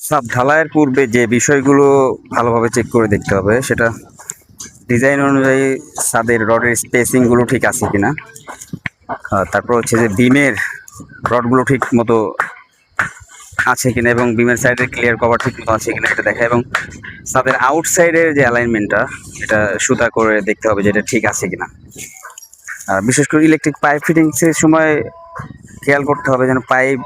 ছাদ ঢালাইয়ের পূর্বে যে বিষয়গুলো ভালোভাবে চেক করে দেখতে হবে সেটা ডিজাইন অনুযায়ী ছাদের রডের স্পেসিংগুলো ঠিক আছে কিনা, তারপর হচ্ছে যে বিমের রডগুলো ঠিক মতো আছে কিনা এবং বিমের সাইডের ক্লিয়ার কভার ঠিক মতো আছে কিনা এটা দেখা, এবং ছাদের আউটসাইডের যে অ্যালাইনমেন্টটা এটা সুতা করে দেখতে হবে যে এটা ঠিক আছে কিনা। আর বিশেষ করে ইলেকট্রিক পাইপ ফিটিংসের সময় খেয়াল করতে হবে যেন পাইপ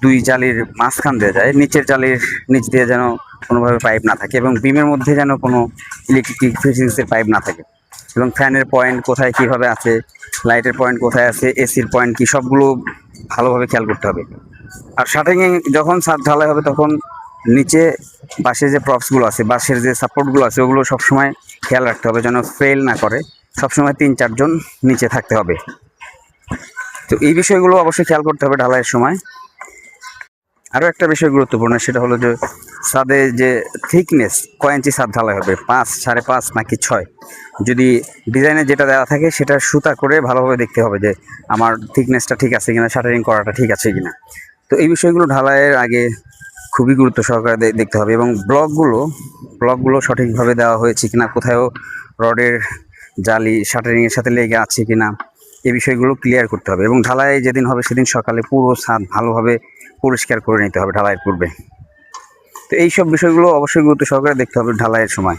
দুই জালির মাঝখান দিয়ে যায়, নিচের জালির নিচ দিয়ে যেন কোনোভাবে পাইপ না থাকে, এবং বিমের মধ্যে যেন কোনো ইলেকট্রিক ফিটিংসের পাইপ না থাকে, এবং ফ্যানের পয়েন্ট কোথায় কীভাবে আছে, লাইটের পয়েন্ট কোথায় আছে, এসির পয়েন্ট কী, সবগুলো ভালোভাবে খেয়াল করতে হবে। আর শাটারিংয়ে যখন ছাদ ঢালাই হবে তখন নিচে বাঁশে যে প্রপসগুলো আছে, বাঁশের যে সাপোর্টগুলো আছে, ওগুলো সবসময় খেয়াল রাখতে হবে যেন ফেল না করে, সবসময় 3-4 জন নিচে থাকতে হবে। তো এই বিষয়গুলো অবশ্যই খেয়াল করতে হবে ঢালাইয়ের সময়। আরও একটা বিষয় গুরুত্বপূর্ণ, সেটা হলো যে ছাদে যে থিকনেস, কয় ইঞ্চি ছাদ ঢালাই হবে, 5, 5.5 নাকি 6। যদি ডিজাইনে যেটা দেওয়া থাকে সেটা সুতা করে ভালোভাবে দেখতে হবে যে আমার থিকনেসটা ঠিক আছে কিনা, শাটারিং করাটা ঠিক আছে কিনা। তো এই বিষয়গুলো ঢালাইয়ের আগে খুবই গুরুত্ব সহকারে দেখতে হবে, এবং ব্লকগুলো সঠিকভাবে দেওয়া হয়েছে কিনা, কোথাও রডের জালি শাটারিংয়ের সাথে লেগে আছে কিনা, এই বিষয়গুলো ক্লিয়ার করতে হবে। এবং ঢালাই যেদিন হবে সেদিন সকালে পুরো ছাদ ভালোভাবে পরিষ্কার করে নিতে হবে ঢালাইয়ের পূর্বে। তো এই সব বিষয়গুলো অবশ্যই গুরুত্ব সহকারে দেখতে হবে ঢালাইয়ের সময়।